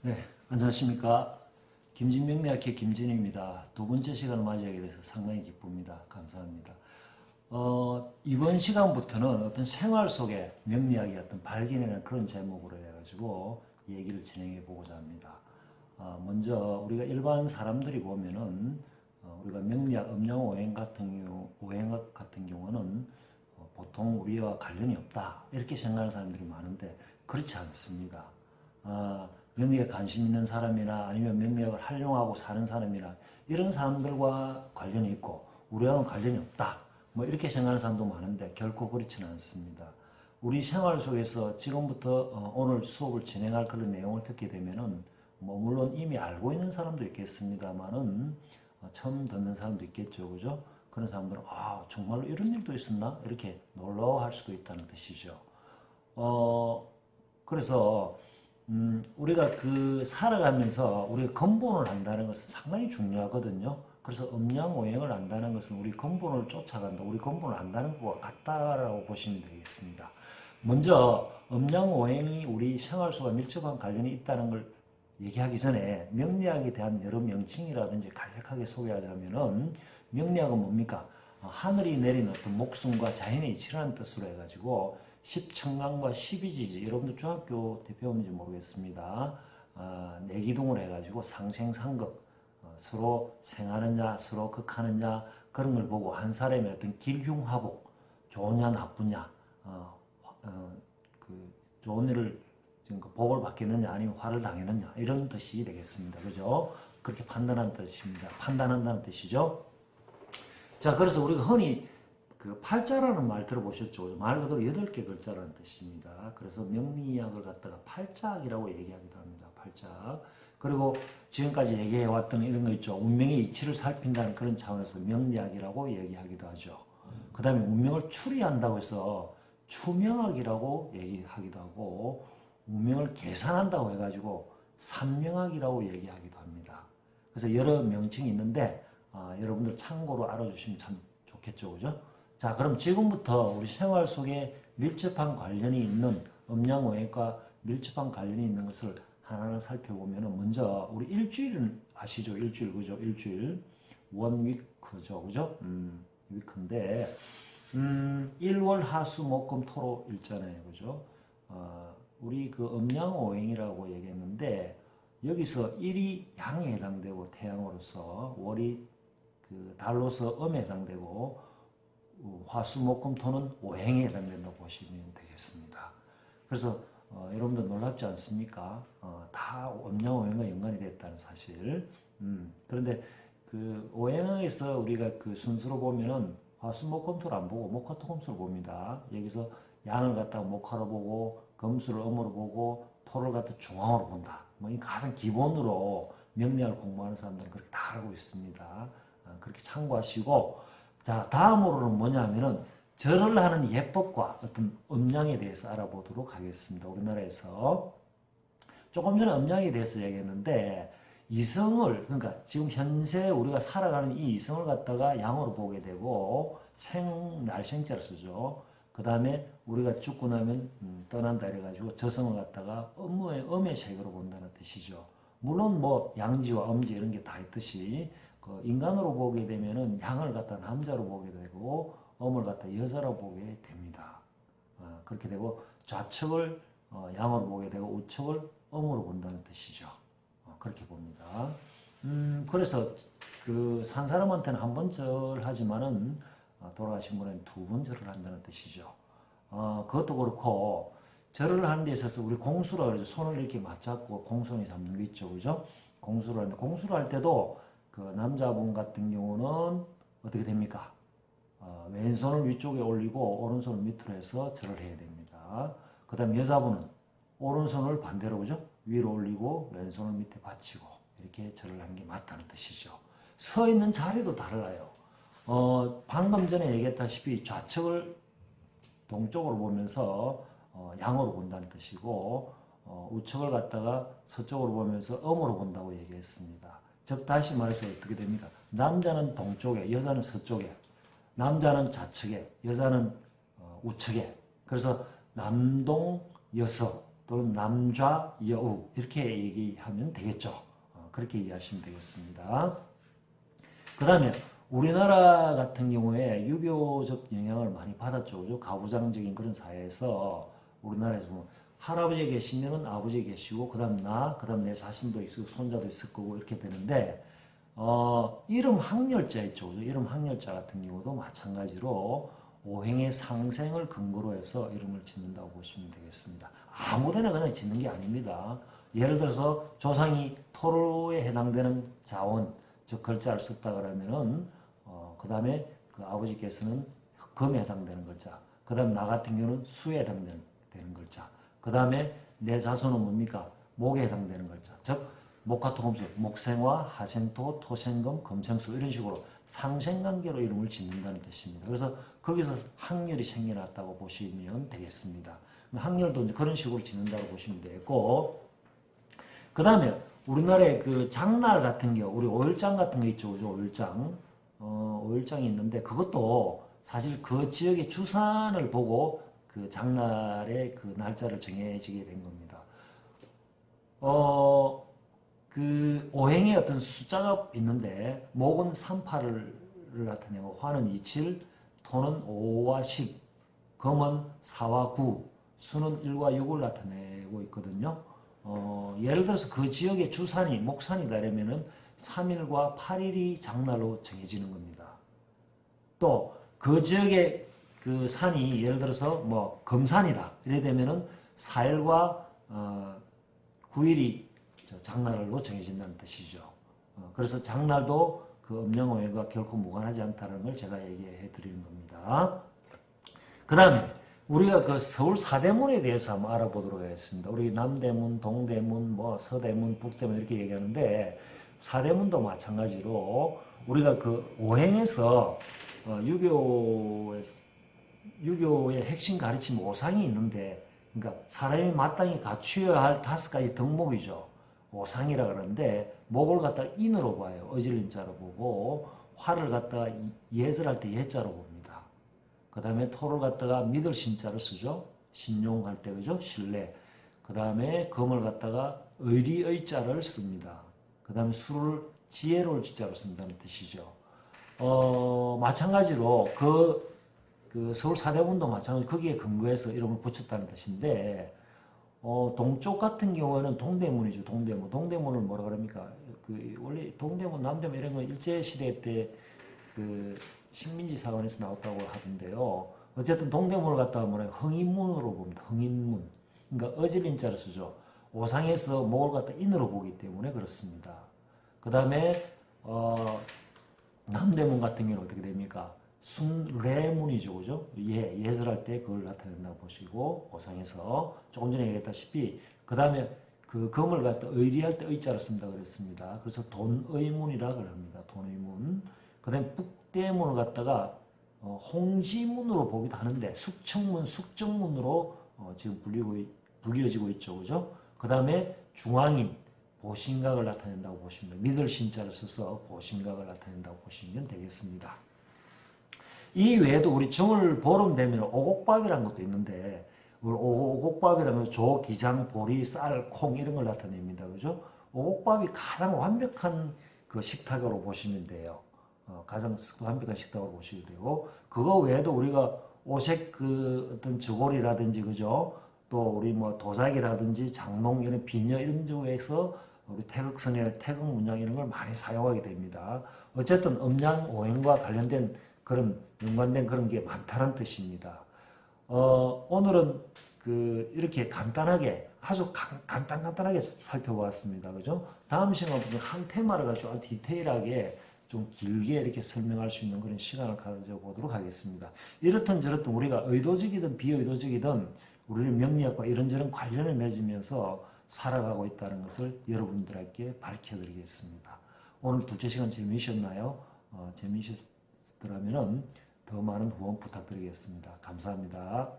네, 안녕하십니까. 김진명리학회 김진입니다. 두 번째 시간을 맞이하게 돼서 상당히 기쁩니다. 감사합니다. 이번 시간부터는 어떤 생활 속의 명리학의 어떤 발견이라는 그런 제목으로 해가지고 얘기를 진행해 보고자 합니다. 먼저 우리가 일반 사람들이 보면은 우리가 명리학, 음양오행 같은 경우는 보통 우리와 관련이 없다 이렇게 생각하는 사람들이 많은데 그렇지 않습니다. 명리학에 관심 있는 사람이나 아니면 명리학을 활용하고 사는 사람이나 이런 사람들과 관련이 있고 우리와는 관련이 없다 뭐 이렇게 생각하는 사람도 많은데 결코 그렇지는 않습니다. 우리 생활 속에서 지금부터 오늘 수업을 진행할 그런 내용을 듣게 되면은 뭐 물론 이미 알고 있는 사람도 있겠습니다만은 처음 듣는 사람도 있겠죠, 그죠? 그런 사람들은 정말로 이런 일도 있었나 이렇게 놀라워할 수도 있다는 뜻이죠. 그래서 우리가 살아가면서 우리가 근본을 안다는 것은 상당히 중요하거든요. 그래서 음양오행을 안다는 것은 우리 근본을 쫓아간다, 우리 근본을 안다는 것과 같다라고 보시면 되겠습니다. 먼저 음양오행이 우리 생활 속과 밀접한 관련이 있다는 걸 얘기하기 전에 명리학에 대한 여러 명칭이라든지 간략하게 소개하자면은 명리학은 뭡니까? 하늘이 내린 어떤 목숨과 자연의 이치라는 뜻으로 해가지고 십천간과 십이지지, 여러분들 중학교 때 배웠는지 모르겠습니다. 내기둥을 해가지고 상생상극, 서로 생하느냐 서로 극하느냐 그런 걸 보고 한 사람의 어떤 길흉화복, 좋으냐 나쁘냐, 좋은 일을 복을 받겠느냐 아니면 화를 당했느냐 이런 뜻이 되겠습니다. 그죠? 그렇게 판단하는 뜻입니다. 판단한다는 뜻이죠. 자, 그래서 우리가 흔히 팔자라는 말 들어보셨죠? 말 그대로 8개 글자라는 뜻입니다. 그래서 명리학을 갖다가 팔자학이라고 얘기하기도 합니다. 팔자학. 그리고 지금까지 얘기해왔던 이런 거 있죠. 운명의 이치를 살핀다는 그런 차원에서 명리학이라고 얘기하기도 하죠. 그 다음에 운명을 추리한다고 해서 추명학이라고 얘기하기도 하고 운명을 계산한다고 해가지고 산명학이라고 얘기하기도 합니다. 그래서 여러 명칭이 있는데 여러분들 참고로 알아주시면 참 좋겠죠, 그죠? 자, 그럼 지금부터 우리 생활 속에 밀접한 관련이 있는 음양오행과 밀접한 관련이 있는 것을 하나하나 살펴보면 먼저 우리 일주일은 아시죠? 일주일, 그죠? 일주일 원위크죠, 그죠? 위크인데 1월 하수목금토로 일잖아요, 그죠? 우리 음양오행이라고 얘기했는데 여기서 일이 양에 해당되고 태양으로서 월이 달로서 음에 해당되고 화수목금토는 오행에 해당된다고 보시면 되겠습니다. 그래서 여러분들 놀랍지 않습니까? 다 음양오행과 연관이 됐다는 사실. 그런데 오행에서 우리가 순수로 보면은 화수목금토를 안 보고 목화토금수를 봅니다. 여기서 양을 갖다가 목화로 보고 금수를 음으로 보고 토를 갖다 중앙으로 본다. 뭐 이 가장 기본으로 명리학을 공부하는 사람들은 그렇게 다 알고 있습니다. 그렇게 참고하시고, 자, 다음으로는 뭐냐면은 절을 하는 예법과 어떤 음양에 대해서 알아보도록 하겠습니다. 우리나라에서 조금 전에 음양에 대해서 얘기했는데 이성을, 그러니까 지금 현재 우리가 살아가는 이 이성을 갖다가 양으로 보게 되고 날생자를 쓰죠. 그 다음에 우리가 죽고 나면 떠난다 이래가지고 저성을 갖다가 음의 색으로 본다는 뜻이죠. 물론 뭐 양지와 음지 이런 게 다 있듯이 인간으로 보게 되면은 양을 갖다 남자로 보게 되고 음을 갖다 여자로 보게 됩니다. 그렇게 되고 좌측을 양으로 보게 되고 우측을 음으로 본다는 뜻이죠. 그렇게 봅니다. 그래서 산 사람한테는 한 번 절하지만은 돌아가신 분은 2번 절을 한다는 뜻이죠. 그것도 그렇고 절을 하는 데 있어서 우리 공수라 그러죠. 손을 이렇게 맞잡고 공손히 잡는 게 있죠, 그죠? 공수를 하는데 공수를 할 때도 남자분 같은 경우는 어떻게 됩니까? 왼손을 위쪽에 올리고 오른손을 밑으로 해서 절을 해야 됩니다. 그 다음 여자분은 오른손을 반대로, 그죠? 위로 올리고 왼손을 밑에 받치고 이렇게 절을 하는 게 맞다는 뜻이죠. 서 있는 자리도 달라요. 방금 전에 얘기했다시피 좌측을 동쪽으로 보면서 양으로 본다는 뜻이고 우측을 갖다가 서쪽으로 보면서 음으로 본다고 얘기했습니다. 즉 다시 말해서 어떻게 됩니까? 남자는 동쪽에, 여자는 서쪽에, 남자는 좌측에, 여자는 우측에. 그래서 남동 여서 또는 남좌 여우 이렇게 얘기하면 되겠죠. 그렇게 이해하시면 되겠습니다. 그 다음에 우리나라 같은 경우에 유교적 영향을 많이 받았죠. 그죠? 가부장적인 그런 사회에서 우리나라에서 뭐 할아버지 계시면은 아버지 계시고, 그 다음 그 다음 내 자신도 있고, 손자도 있을 거고, 이렇게 되는데, 이름 항렬자 있죠. 그죠? 이름 항렬자 같은 경우도 마찬가지로 오행의 상생을 근거로 해서 이름을 짓는다고 보시면 되겠습니다. 아무데나 그냥 짓는 게 아닙니다. 예를 들어서 조상이 토로에 해당되는 자원, 즉 글자를 썼다 그러면은 그 다음에 그 아버지께서는 금에 해당되는 글자, 그 다음 나 같은 경우는 수에 해당되는 글자, 그 다음에 내 자손은 뭡니까? 목에 해당되는 글자, 즉 목화토금수, 목생화, 하생토, 토생금, 금생수 이런 식으로 상생관계로 이름을 짓는다는 뜻입니다. 그래서 거기서 항렬이 생겨났다고 보시면 되겠습니다. 항렬도 이제 그런 식으로 짓는다고 보시면 되고, 그 다음에 우리나라의 그 장날 같은 경우, 우리 오일장 같은 거 있죠, 그죠? 오일장이 있는데 그것도 사실 그 지역의 주산을 보고 그 장날의 그 날짜를 정해지게 된 겁니다. 그 오행에 어떤 숫자가 있는데 목은 38을 나타내고 화는 27, 토는 5와 10, 금은 4와 9, 수는 1과 6을 나타내고 있거든요. 예를 들어서 그 지역의 주산이 목산이다 이러면은 3일과 8일이 장날로 정해지는 겁니다. 또 그 지역의 그 산이 예를 들어서 뭐 금산이다 이래 되면은 4일과 9일이 장날로 정해진다는 뜻이죠. 그래서 장날도 그 음양오행과 결코 무관하지 않다는 걸 제가 얘기해 드리는 겁니다. 그 다음에 우리가 그 서울 사대문에 대해서 한번 알아보도록 하겠습니다. 우리 남대문, 동대문, 뭐 서대문, 북대문 이렇게 얘기하는데 사대문도 마찬가지로 우리가 그 오행에서 유교의 핵심 가르침 오상이 있는데, 그러니까 사람이 마땅히 갖추어야 할 5가지 덕목이죠. 오상이라 그러는데 목을 갖다가 인으로 봐요. 어질린자로 보고, 화를 갖다가 예절할 때 예자로 봅니다. 그 다음에 토를 갖다가 믿을 신자로 쓰죠. 신용할 때 그죠? 신뢰. 그 다음에 금을 갖다가 의리의자를 씁니다. 그 다음에 수를 지혜로울 지자로 쓴다는 뜻이죠. 마찬가지로 그 서울 사대문도 마찬가지로 거기에 근거해서 이름을 붙였다는 뜻인데, 동쪽 같은 경우에는 동대문이죠. 동대문을 뭐라 그럽니까? 그 원래 동대문, 남대문 이런 건 일제시대 때 그 식민지 사관에서 나왔다고 하던데요. 어쨌든 동대문을 갖다가 뭐라 흥인문으로 봅니다. 흥인문. 그러니까 어질인자를 쓰죠. 오상에서 목을 갖다 인으로 보기 때문에 그렇습니다. 그 다음에 남대문 같은 경우는 어떻게 됩니까? 순례문이죠, 그죠? 예절할 때 그걸 나타낸다고 보시고, 오상에서 조금 전에 얘기했다시피, 그 다음에 그 금을 갖다 의리할 때 의자를 쓴다 그랬습니다. 그래서 돈의문이라 그럽니다. 돈의문. 그 다음에 북대문을 갖다가 홍지문으로 보기도 하는데, 숙청문, 숙정문으로 지금 불리워지고 있죠, 그죠? 그 다음에 중앙인, 보신각을 나타낸다고 보시면 됩니다. 믿을 신자를 써서 보신각을 나타낸다고 보시면 되겠습니다. 이 외에도 우리 정월 보름 되면 오곡밥이라는 것도 있는데, 오곡밥이라는 조, 기장, 보리, 쌀, 콩 이런 걸 나타냅니다. 그죠? 오곡밥이 가장 완벽한 그 식탁으로 보시면 돼요. 가장 완벽한 식탁으로 보시면 되고, 그거 외에도 우리가 오색 그 어떤 저고리라든지, 그죠? 또 우리 뭐 도자기라든지 장롱 이런 비녀 이런 쪽에서 우리 태극선열, 태극문양 이런 걸 많이 사용하게 됩니다. 어쨌든 음양 오행과 관련된 그런 연관된 그런 게 많다는 뜻입니다. 오늘은 그 이렇게 간단하게 아주 간단하게 살펴보았습니다. 그죠? 다음 시간부터 한 테마를 가지고 아주 디테일하게 좀 길게 이렇게 설명할 수 있는 그런 시간을 가져보도록 하겠습니다. 이렇든 저렇든 우리가 의도적이든 비의도적이든 우리는 명리학과 이런저런 관련을 맺으면서 살아가고 있다는 것을 여러분들에게 밝혀드리겠습니다. 오늘 둘째 시간 재미있었나요? 재미있었더라면 더 많은 후원 부탁드리겠습니다. 감사합니다.